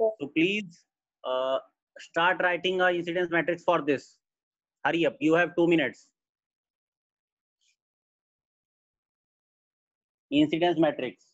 So please start writing a incidence matrix for this. Hurry up, you have 2 minutes. Incidence matrix.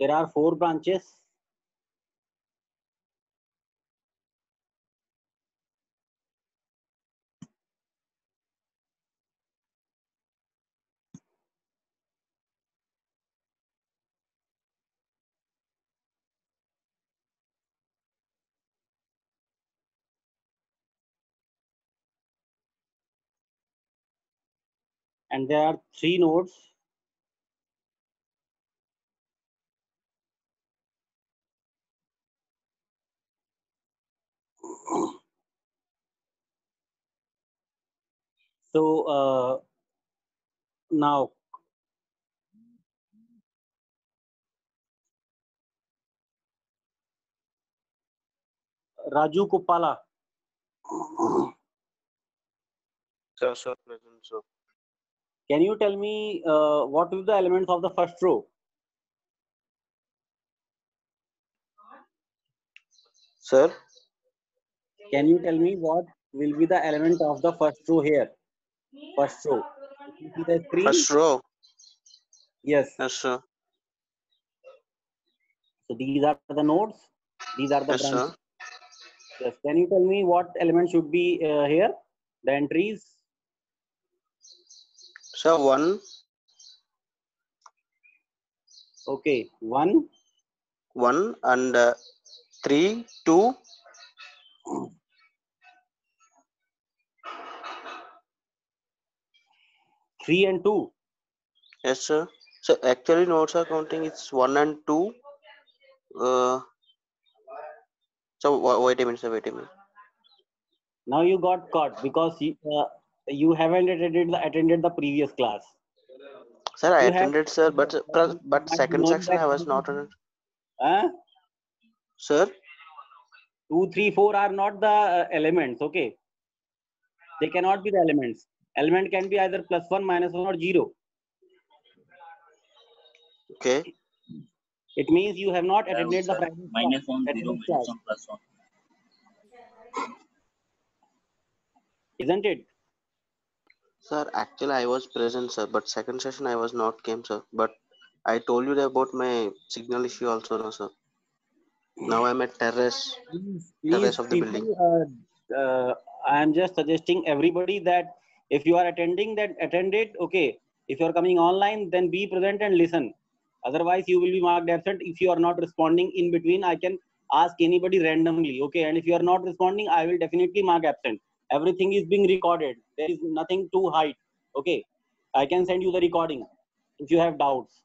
There are 4 branches. And there are 3 nodes. So now Raju Kupala. Sir, present, sir. Can you tell me what will the elements of the first row? Sir? Can you tell me what will be the element of the first row here? First row. You see the screen? First row? Yes. Yes, sir. So these are the nodes. These are the Yes, branches. sir. Yes. Can you tell me what element should be here? The entries? Sir, 1. Okay. 1. 1 and 3, 2. 3 and 2. Yes, sir. So actually nodes are counting it's 1 and 2. So wait a minute, sir. Wait a minute. Now you got caught because you haven't attended the previous class. Sir, I You have attended, sir, but second knowing section that I was not attended. Sir? 2, 3, 4 are not the elements. Okay. They cannot be the elements. Element can be either +1, -1, or 0. Okay. It means you have not attended the Friday -1, 0, class. -1, +1. Isn't it? Sir, actually I was present, sir, but second session I was not came, sir. But I told you about my signal issue also, no, sir. Now I'm at terrace Please, of the building. I am just suggesting everybody that if you are attending, that attend it. Okay. If you are coming online, then be present and listen. Otherwise, you will be marked absent. If you are not responding in between, I can ask anybody randomly. Okay. And if you are not responding, I will definitely mark absent. Everything is being recorded. There is nothing to hide. Okay. I can send you the recording if you have doubts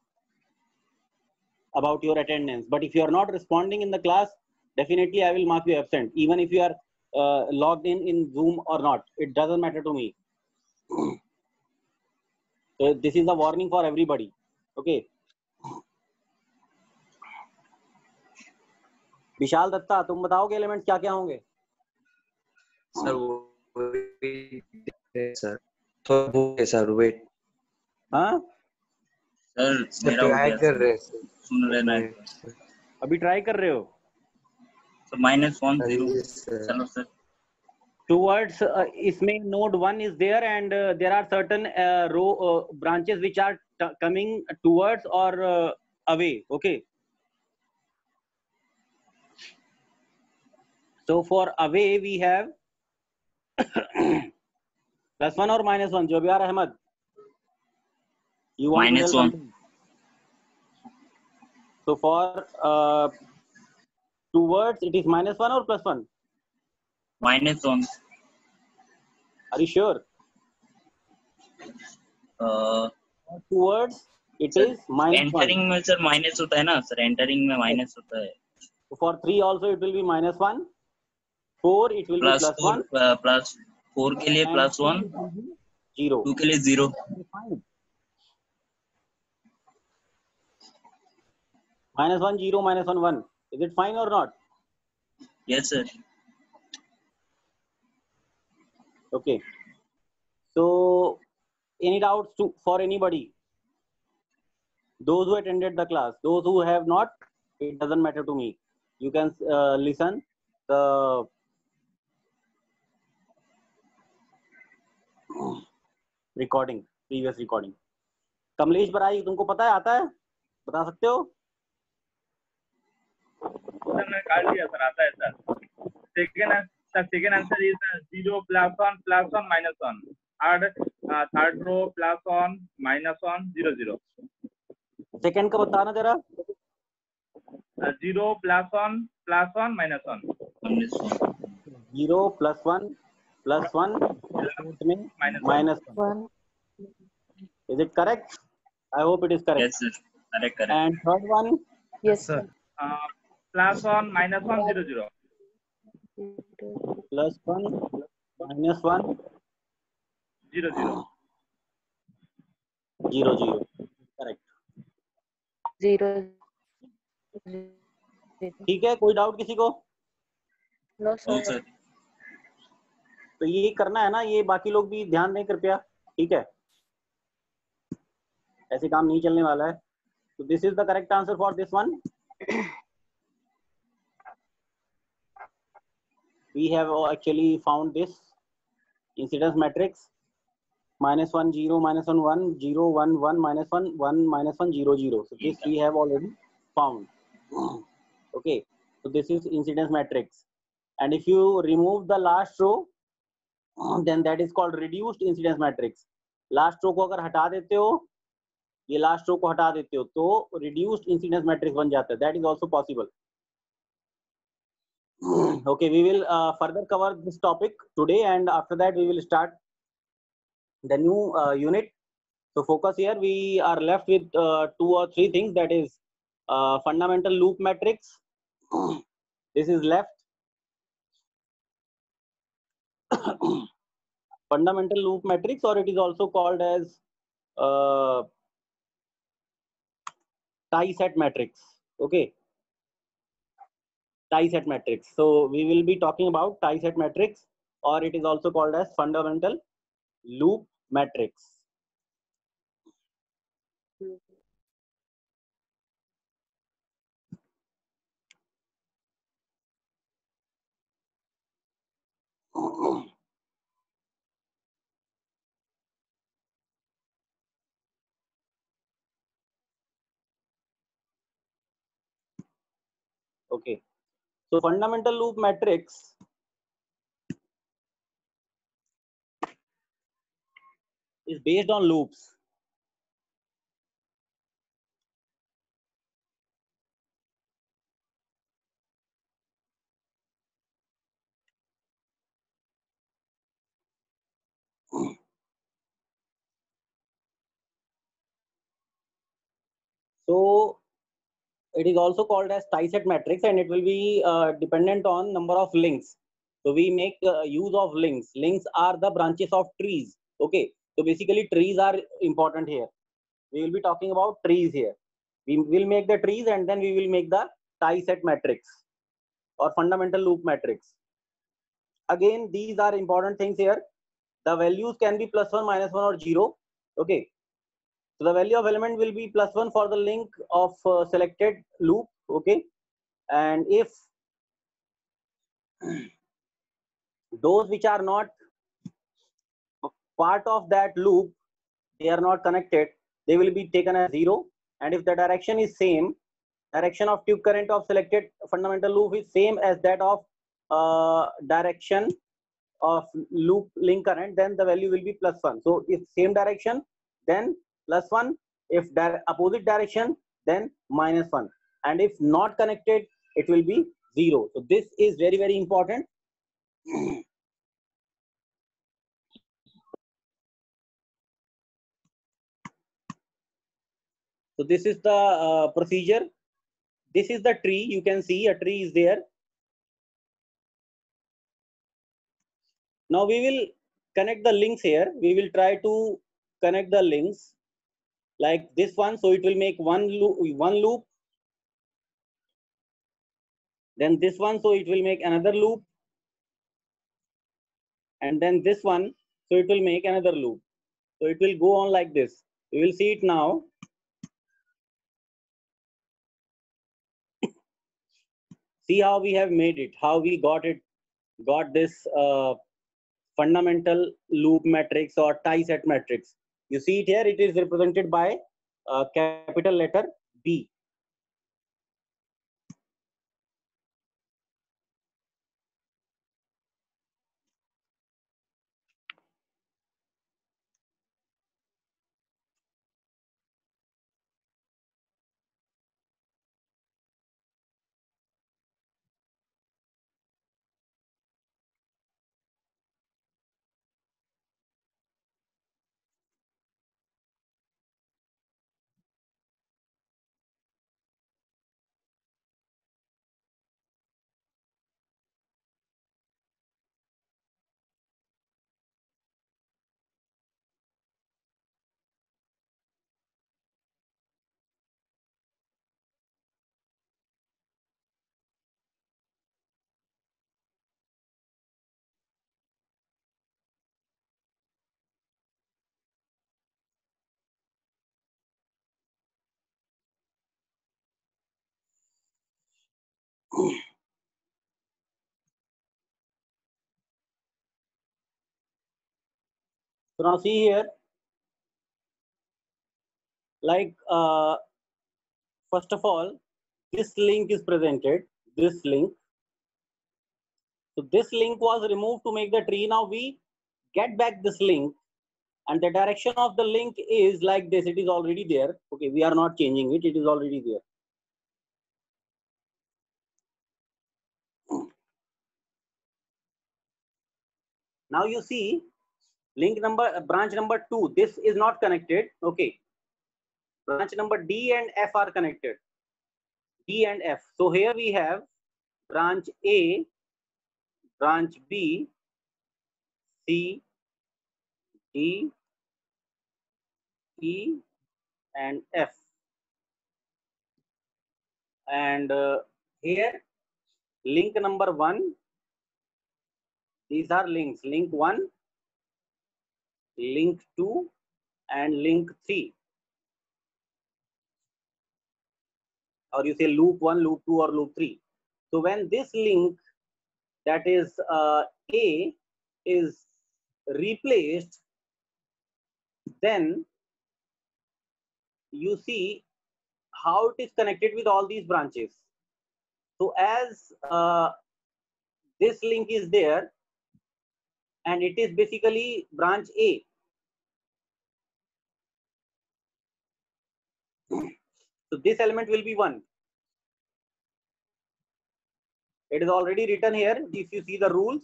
about your attendance. But if you are not responding in the class, definitely I will mark you absent, even if you are logged in Zoom or not. It doesn't matter to me. So this is a warning for everybody. Okay. विशाल दत्ता, तुम बताओगे elements क्या क्या होंगे? Sir wait हाँ sir मेरा हो गया कर रहे हैं सुन लेना है अभी ट्राई कर रहे हो? सर -1, 0 चलो सर towards इसमें node 1 is there, and there are certain row branches which are coming towards or away. Okay, so for away we have +1 or -1. Jobiar Ahmed, you want to tell -1. something? So for towards it is -1 or +1? -1. Are you sure? Towards it sir is -1. Entering में sir minus होता है ना sir, entering में minus होता है. So for 3 also it will be -1. 4 it will be +1. Plus 4 के लिए and +1, 0. 2 के लिए 0. Fine. -1 0 -1 1. Is it fine or not? Yes sir. Okay. So any doubts for anybody? Those who attended the class, those who have not, it doesn't matter to me. You can listen the recording, previous recording. Kamlesh बराई, तुमको पता है, आता है, बता सकते हो? Sir मैं काट दिया सर, आता है sir. Second answer is 0 +1 +1 -1. Third row +1 -1 0 0. Second का बताना जरा. 0 +1 +1 -1. 0 +1 +1 -1. Is it correct? I hope it is correct. Yes sir. Correct. And third one? Yes sir. +1 -1 0 0. +1 -1 0 0. 0 0. Correct. 0. ठीक है, कोई डाउट किसी को? No No sir. sir. तो ये करना है ना, ये बाकी लोग भी ध्यान दें कृपया. ठीक है, ऐसे काम नहीं चलने वाला है. तो this is the correct answer for this one. We have actually found this incidence matrix. -1 0 -1 1 0 1 1 -1 1 -1 0 0. So this we have already found. Okay, so this is incidence matrix, and if you remove the last row, then that is called reduced incidence matrix. Last row को अगर हटा देते हो, ये last row को हटा देते हो, तो reduced incidence matrix बन जाता है. That is also possible. Okay, we will further cover this topic today, and after that we will start the new unit. So focus here. We are left with 2 or 3 things, that is fundamental loop matrix. This is left. Fundamental loop matrix, or it is also called as tie set matrix. Okay, tie set matrix. So we will be talking about tie set matrix, or it is also called as fundamental loop matrix. Okay, so fundamental loop matrix is based on loops. So it is also called as tie set matrix, and it will be dependent on number of links. So we make use of links. Links are the branches of trees. Okay, so basically trees are important here. We will be talking about trees here. We will make the trees, and then we will make the tie set matrix or fundamental loop matrix. Again, these are important things here. The values can be +1 -1 or 0. Okay, so the value of element will be +1 for the link of selected loop. Okay, and if Those which are not part of that loop, they are not connected, they will be taken as 0. And if the direction is same, direction of tube current of selected fundamental loop is same as that of direction of loop link current, then the value will be +1. So if same direction, then +1. If opposite direction, then -1. And if not connected, it will be 0. So this is very, very important. So this is the procedure. This is the tree. You can see a tree is there. Now we will connect the links here. We will try to connect the links like this one. So it will make one loop. Then this one, so it will make another loop. And then this one, so it will make another loop. So it will go on like this. We will see it now. See how we have made it, how we got this fundamental loop matrix or tie set matrix. You see it here, it is represented by capital letter B. So now see here, like first of all, this link is presented, this link. So this link was removed to make the tree. Now we get back this link, and the direction of the link is like this. It is already there. Okay, we are not changing it. It is already there. Now you see link number, branch number 2. This is not connected. Okay. Branch number D and F are connected. D and F. So here we have branch A, branch B, C, D, E, and F. And here link number 1. These are links. Link 1, link 2, and link 3. Or you say loop 1, loop 2, or loop 3. So when this link, that is A, is replaced, then you see how it is connected with all these branches. So as this link is there, and it is basically branch A. So this element will be 1. It is already written here. If you see the rules,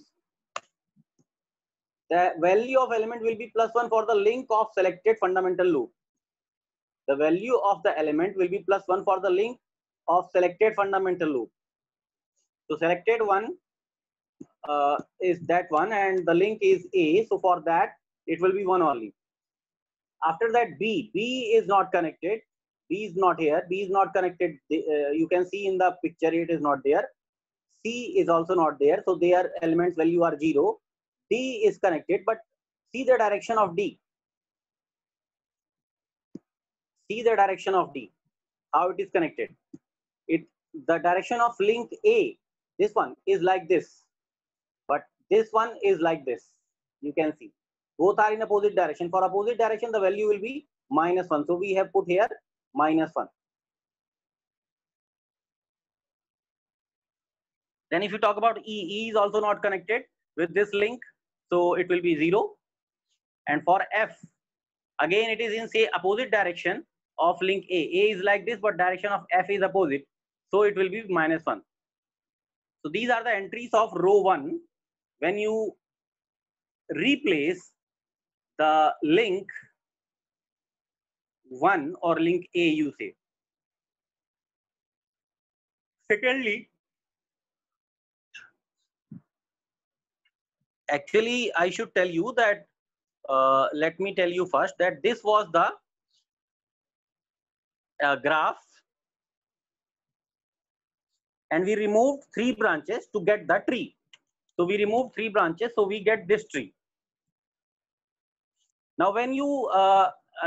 the value of element will be +1 for the link of selected fundamental loop. The value of the element will be +1 for the link of selected fundamental loop. So selected one is that one, and the link is A. So for that, it will be 1 only. After that, B is not connected. B is not here. B is not connected. You can see in the picture it is not there. C is also not there. So their elements value are 0. D is connected, but see the direction of D. See the direction of D. How it is connected. The direction of link A, this one, is like this. But this one is like this. You can see both are in opposite direction. For opposite direction, the value will be -1. So we have put here -1. Then if you talk about E is also not connected with this link, so it will be 0. And for F, again it is in say opposite direction of link A. A is like this, but direction of F is opposite, so it will be -1. So these are the entries of row 1 when you replace the link 1 or link A, you say. Secondly, actually I should tell you that let me tell you first that this was the graph, and we removed 3 branches to get the tree. So we removed 3 branches, so we get this tree. Now when you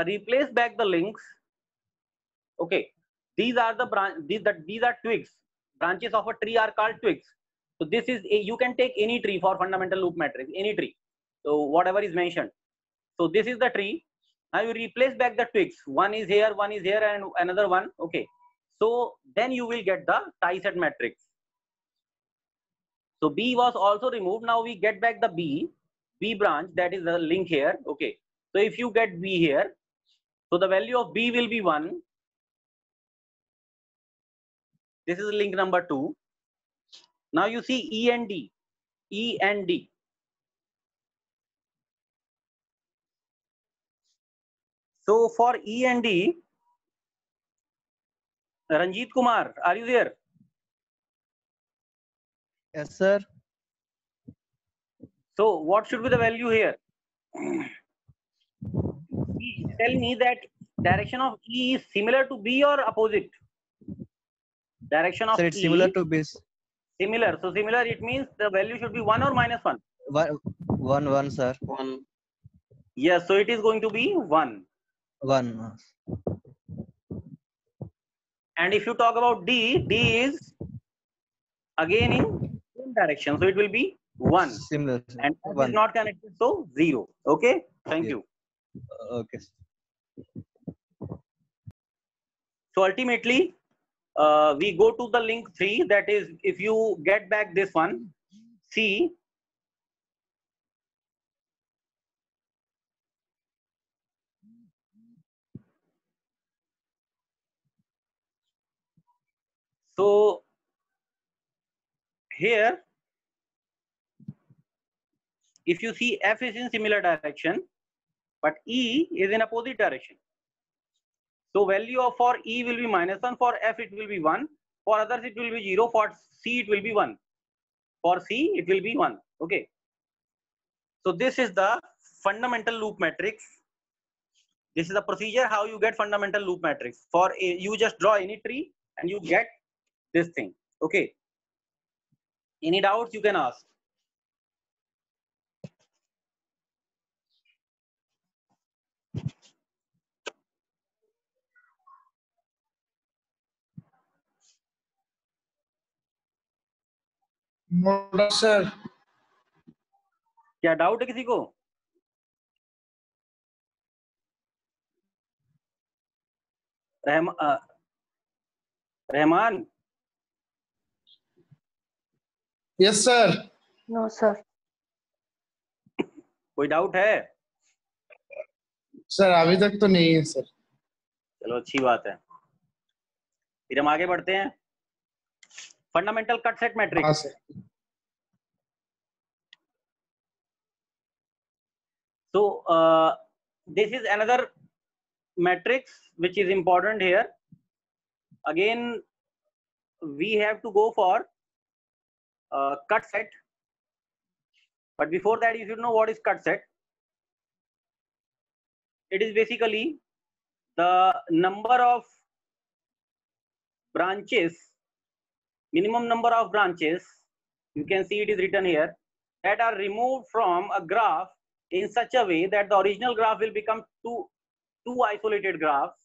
replace back the links, okay, these are the these are twigs. Branches of a tree are called twigs. So this is you can take any tree for fundamental loop matrix, any tree. So whatever is mentioned. So this is the tree. Now you replace back the twigs. One is here, and another one. Okay. So then you will get the tie-set matrix. So B was also removed. Now we get back the B branch, that is the link here. Okay. So if you get B here, so the value of B will be 1. This is link number 2. Now you see E and D. E and D. So for E and D, Ranjit Kumar, are you there? Yes, sir. So what should be the value here? Tell me that direction of E is similar to B or opposite? Direction of Sir, it's E similar to this. Similar. So similar, it means the value should be 1 or -1. 1, sir. 1. Yes, so it is going to be 1. 1. And if you talk about D is again in same direction, so it will be 1. Similar. And F 1. is not connected, so 0. Okay, thank Yeah. you. Okay. So ultimately, we go to the link 3. That is, if you get back this one, C. So here, if you see F is in similar direction, but E is in opposite direction. So value of for E will be -1, for F it will be 1, for others it will be 0, for C it will be 1. For C it will be 1. Okay. So this is the fundamental loop matrix. This is the procedure how you get fundamental loop matrix. For a, you just draw any tree and you get this thing. Okay. Any doubts you can ask. No, sir. क्या doubt है किसी को? Rahman? Yes, sir. No, sir. कोई doubt है? Sir अभी तक तो नहीं है सर. चलो अच्छी बात है. फिर हम आगे बढ़ते हैं. फंडामेंटल कट सेट हाँ matrix. Sir. So this is another matrix which is important here. Again, we have to go for cut set. But before that, you should know what is cut set. It is basically the number of branches, minimum number of branches, you can see it is written here, that are removed from a graph in such a way that the original graph will become two isolated graphs.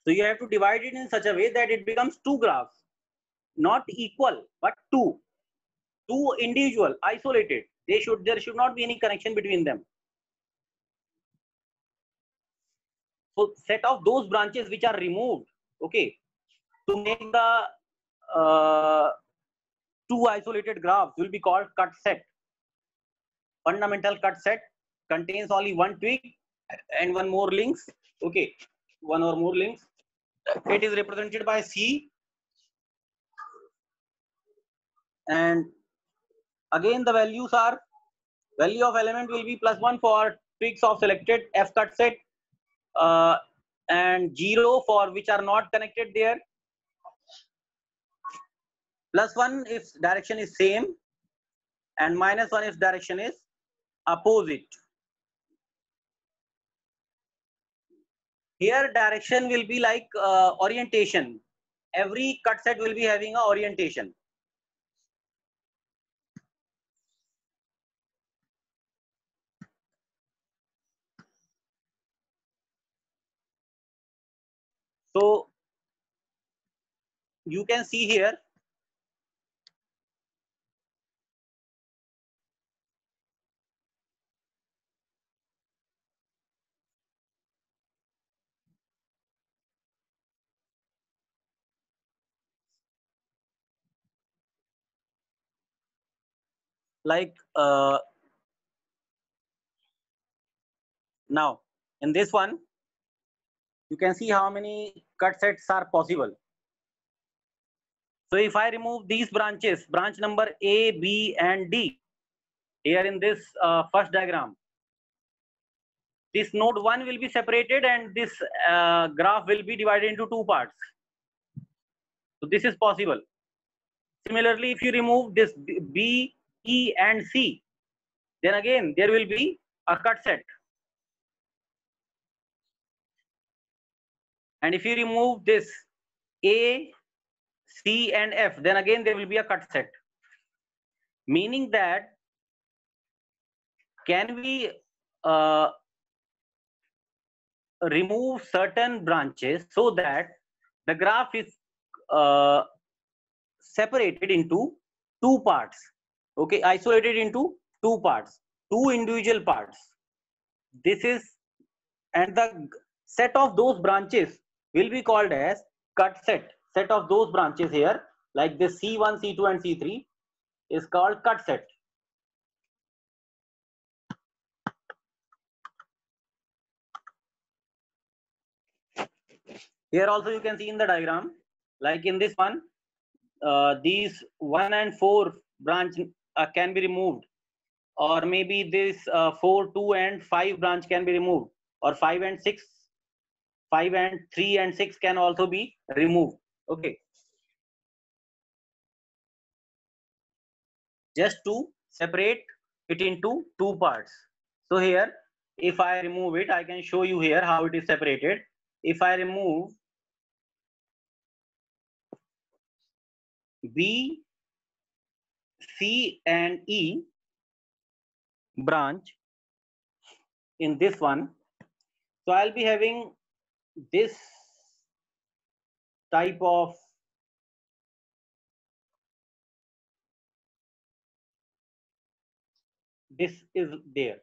So you have to divide it in such a way that it becomes 2 graphs, not equal, but 2. two individual, isolated. There should not be any connection between them. So set of those branches which are removed, okay, to make the two isolated graphs will be called cut set. Fundamental cut set contains only one twig and one more links, okay, one or more links. It is represented by C, and again the values are, value of element will be +1 for twigs of selected F cut set, and 0 for which are not connected there, +1 if direction is same, and -1 if direction is opposite. Here direction will be like orientation. Every cut set will be having a orientation. So you can see here like now in this one you can see how many cut sets are possible. So if I remove these branches, branch number A, B and D here in this first diagram, this node 1 will be separated and this graph will be divided into two parts. So this is possible. Similarly, if you remove this B, E and C, then again there will be a cut set. And if you remove this A, C and F, then again there will be a cut set. Meaning that can we remove certain branches so that the graph is separated into two parts, okay, isolated into two parts, two individual parts. This is, and the set of those branches will be called as cut set. Set of those branches here, like this C1, C2 and C3 is called cut set. Here also you can see in the diagram, like in this one, these 1 and 4 branch can be removed, or maybe this 4, 2 and 5 branch can be removed, or 5 and 6, 5 and 3 and 6 can also be removed, okay, just to separate it into two parts. So here if I remove it, I can show you here how it is separated. If I remove B, C and E branch in this one, so I'll be having this type of this is there.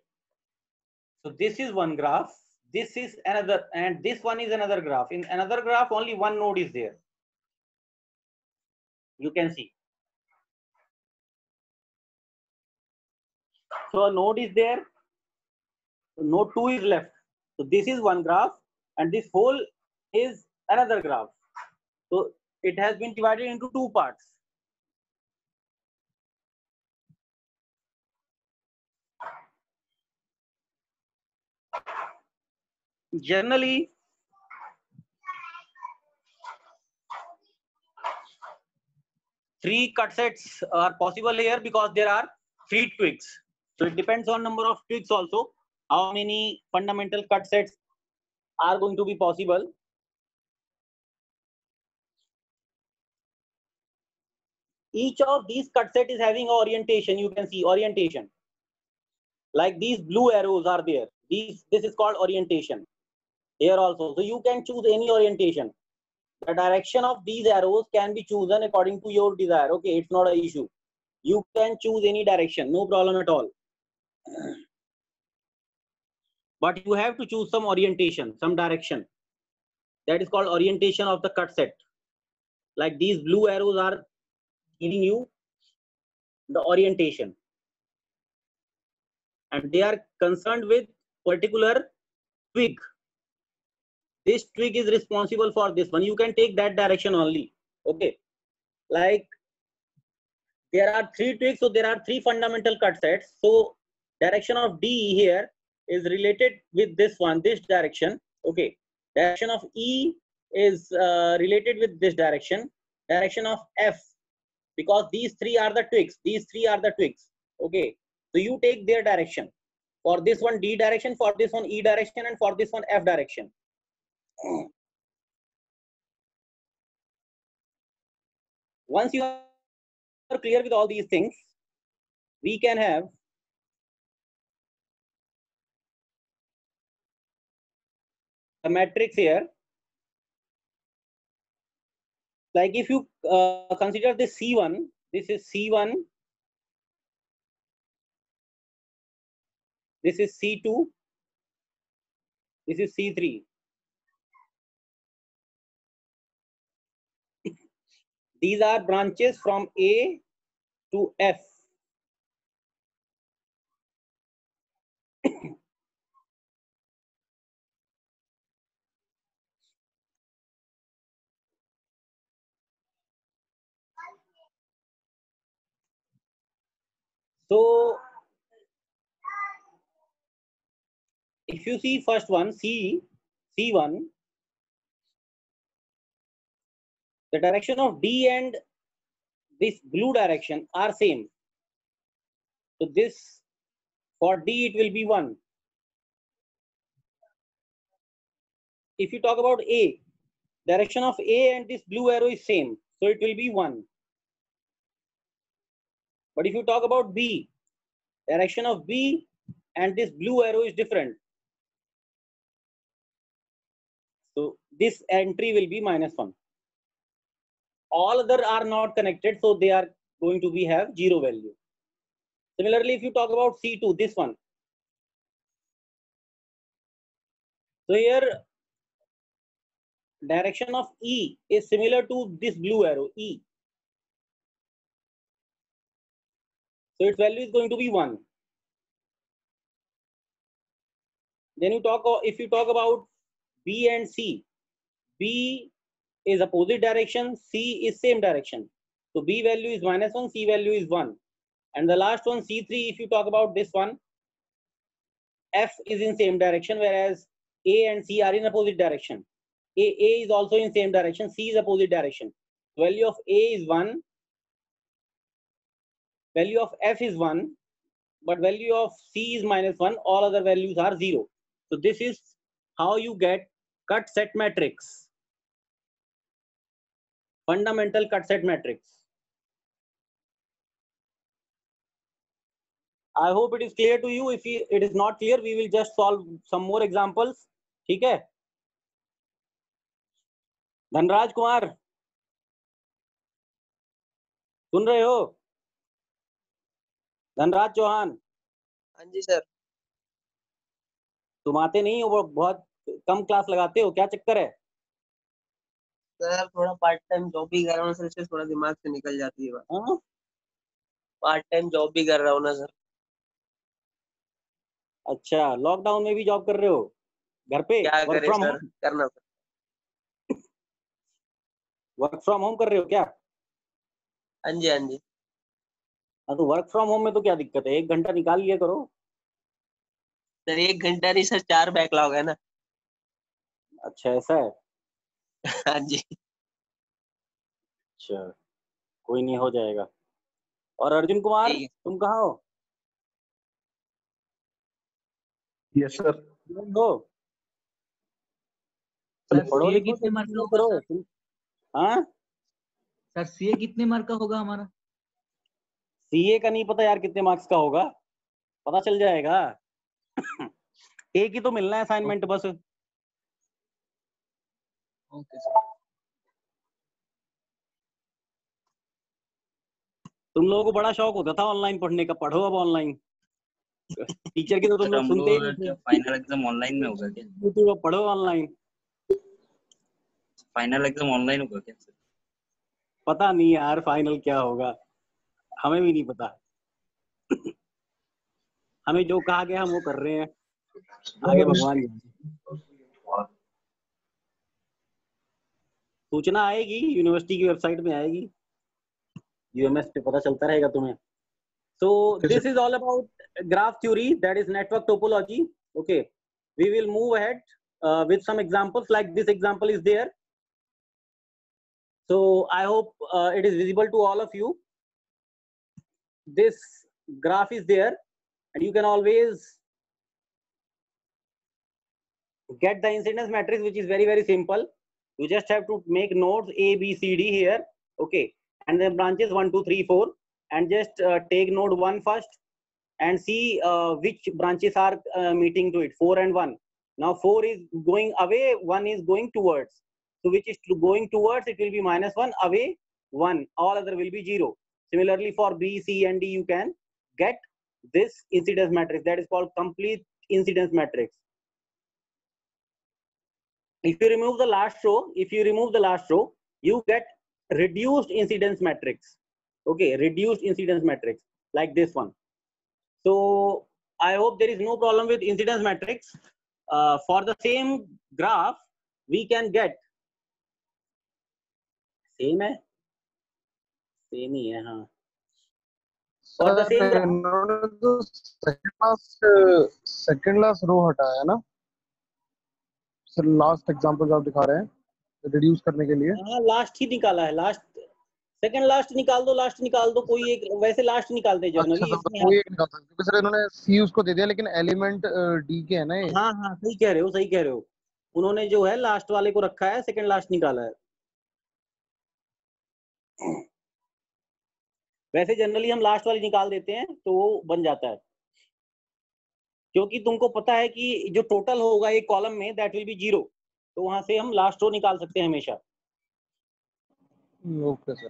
So this is one graph, this is another, and this one is another graph. In another graph only one node is there, you can see. So a node is there, node 2 is left. So this is one graph and this whole is another graph. So it has been divided into two parts. Generally, three cut sets are possible here because there are 3 twigs. So it depends on number of twigs also, how many fundamental cut sets are going to be possible. Each of these cut set is having orientation, you can see orientation. Like these blue arrows are there. This is called orientation. Here also. So you can choose any orientation. The direction of these arrows can be chosen according to your desire. Okay, it's not an issue. You can choose any direction, no problem at all. But you have to choose some orientation, some direction. That is called orientation of the cut set. Like these blue arrows are giving you the orientation. And they are concerned with particular twig. This twig is responsible for this one. You can take that direction only. Okay. Like there are 3 twigs, so there are 3 fundamental cut sets. So direction of D here is related with this one, this direction. Okay. Direction of E is related with this direction. Direction of F, because these 3 are the twigs. These 3 are the twigs. Okay. So you take their direction. For this one D direction, for this one E direction, and for this one F direction. Once you are clear with all these things, we can have a matrix here. Like if you consider this C1, this is C1, this is C2, this is C3. These are branches from A to F. So if you see first one, C1, the direction of D and this blue direction are same. So this, for D it will be 1. If you talk about A, direction of A and this blue arrow is same. So it will be 1. But if you talk about B, direction of B and this blue arrow is different. So this entry will be -1. All other are not connected, so they are going to be have 0 value. Similarly, if you talk about C2, this one. So here, direction of E is similar to this blue arrow, E. So its value is going to be 1. Then you talk, if you talk about B and C, B is opposite direction, C is same direction. So B value is -1, C value is 1. And the last one, C3, if you talk about this one, F is in same direction, whereas A and C are in opposite direction. A is also in same direction, C is opposite direction. Value of A is 1, value of F is 1, but value of C is -1, all other values are 0. So this is how you get cut set matrix, fundamental cut set matrix. I hope it is clear to you. If it is not clear, we will just solve some more examples. ठीक है? धनराज कुमार, सुन रहे हो? धनराज चौहान, हाँ जी sir. तुम आते नहीं हो, वो बहुत कम क्लास लगाते हो, क्या चक्कर है? सर थोड़ा पार्ट टाइम जॉब भी कर रहा हूँ सर, इससे थोड़ा दिमाग से निकल जाती है बात। हाँ? पार्ट टाइम जॉब भी कर रहा हूँ ना सर। अच्छा, लॉकडाउन में भी जॉब कर रहे हो? घर पे क्या वर्क करें फ्रॉम सर, होम? करना सर। वर्क फ्रॉम होम कर रहे हो क्या? हाँ जी हाँ जी। हाँ, तो वर्क फ्रॉम होम में तो क्या दिक्कत है, 1 घंटा निकाल लिया करो। सर 1 घंटा नहीं सर, 4 बैकलॉग है ना। अच्छा ऐसा है? हाँ जी। अच्छा, कोई नहीं, हो जाएगा। और अर्जुन कुमार, ठीक है। तुम कहाँ हो? Yes sir. हो सर पढ़ो सीए लिखो कितने तो मार्क का नहीं होगा करो सर? तुम। हाँ, सर सीए कितने मार्क का होगा हमारा? सीए का नहीं पता यार कितने मार्क्स का होगा, पता चल जाएगा। एक ही तो मिलना है असाइनमेंट बस। Okay sir. तुम लोगों को बड़ा शौक होता था ऑनलाइन पढ़ने का, पढ़ो अब ऑनलाइन। टीचर की तो तुम सर लोग हम सुनते ही लोग नहीं क्या थे। फाइनल एग्जाम ऑनलाइन में होगा क्या? तो पढ़ो ऑनलाइन। फाइनल एग्जाम ऑनलाइन होगा क्या सर? पता नहीं यार फाइनल क्या होगा, हमें भी नहीं पता। हमें जो कहा गया हम वो कर रहे हैं, आगे भगवान जाने। सूचना आएगी, यूनिवर्सिटी की वेबसाइट में आएगी, यूएमएस पे पता चलता रहेगा तुम्हें। So this is all about graph theory, that is network topology. Okay, we will move ahead with some examples, like this example is there. So I hope it is visible to all of you. This graph is there and you can always get the incidence matrix, which is very simple. You just have to make nodes A, B, C, D here. Okay, and then branches 1, 2, 3, 4, and just take node 1 first and see which branches are meeting to it, 4 and 1. Now 4 is going away, 1 is going towards. So which is going towards, it will be -1, away 1, all other will be 0. Similarly for B, C and D, you can get this incidence matrix, that is called complete incidence matrix. If you remove the last row, you get reduced incidence matrix. Okay, reduced incidence matrix like this one. So I hope there is no problem with incidence matrix. For the same graph, we can get same है, same ही है हाँ. For the same graph, इन्होंने तो second last row हटाया ना sir, last example जो आप दिखा रहे हैं रिड्यूस करने के लिए। हाँ लास्ट ही निकाला है, लास्ट सेकंड लास्ट निकाल दो कोई एक, वैसे लास्ट निकालते जनरली। अच्छा सर, कोई एक निकाल सकते क्योंकि सर इन्होंने सी उसको दे दिया लेकिन एलिमेंट डी के है ना ये। हाँ सही कह रहे हो, उन्होंने जो है लास्ट वाले को रखा है, सेकंड लास्ट निकाला है। वैसे जनरली हम लास्ट वाली निकाल देते हैं तो वो बन जाता है, क्योंकि तुमको पता है कि जो टोटल होगा एक कॉलम में दैट विल बी 0, तो वहां से हम लास्ट रो निकाल सकते हैं हमेशा। Okay sir.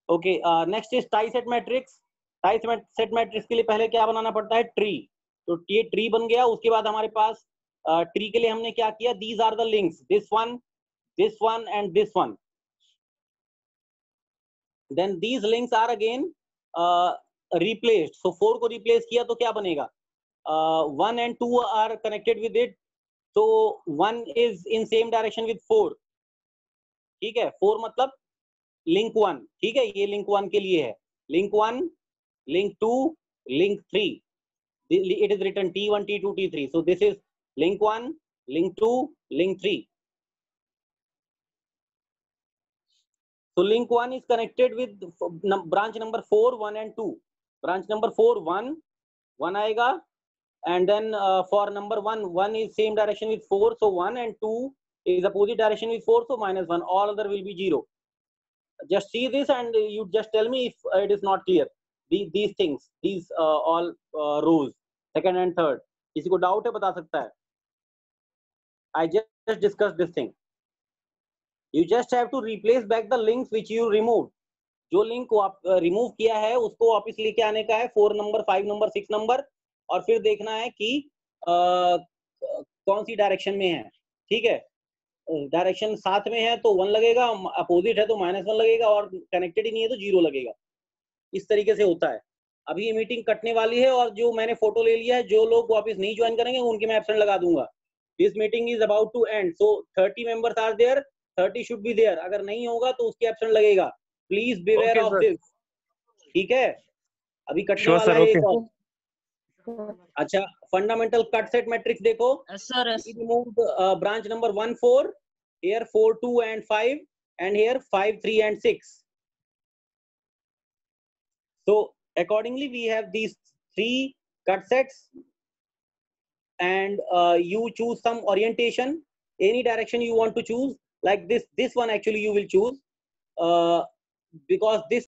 Okay, next is tie set matrix. Tie set matrix के लिए पहले क्या बनाना पड़ता है, ट्री। तो ये ट्री बन गया, उसके बाद हमारे पास ट्री के लिए हमने क्या किया, these are the links, this one and this one. Then these links are again replaced. So 4 को रिप्लेस किया तो क्या बनेगा, 1 and 2 are connected with it, so 1 is in same direction with 4. ठीक है, 4 मतलब लिंक 1, ठीक है, ये लिंक 1 के लिए है, link 1, link 2, link 3, it is written T1, T2, T3, so this is link 1, link 2, link 3. So link 1 is connected with branch number 4, 1 and 2. Branch number 4, 1 आएगा, and then for number 1 is same direction with 4, so 1, and 2 is opposite direction with 4, so -1, all other will be 0. Just see this and you just tell me if it is not clear. These things, these all rows, second and third, किसी को doubt है बता सकता है? I just discussed this thing. You just have to replace back the links which you removed. जो link को आप remove किया है उसको वापस लेके आने का है, 4 नंबर, 5 नंबर, 6 नंबर, और फिर देखना है कि कौन सी डायरेक्शन में है। ठीक है, डायरेक्शन साथ में है तो 1 लगेगा, अपोजिट है तो -1 लगेगा, और कनेक्टेड ही नहीं है तो 0 लगेगा। इस तरीके से होता है। अभी ये मीटिंग कटने वाली है और जो मैंने फोटो ले लिया है, जो लोग वापस नहीं ज्वाइन करेंगे उनके मैं एब्सेंट लगा दूंगा। This meeting is about to end, so 30 members are there, 30 should be there. अगर नहीं होगा तो उसके एब्सेंट लगेगा। Please beware of this. ठीक है, अभी कटने वाला है एक और। अच्छा, फंडामेंटल कट सेट मैट्रिक्स देखो। Remove branch number 1, 4, here 4, 2 and 5, and here 5, 3 and 6. So accordingly we have these 3 cut sets, and you choose some orientation, any direction you want to choose, like this one actually you will choose, because this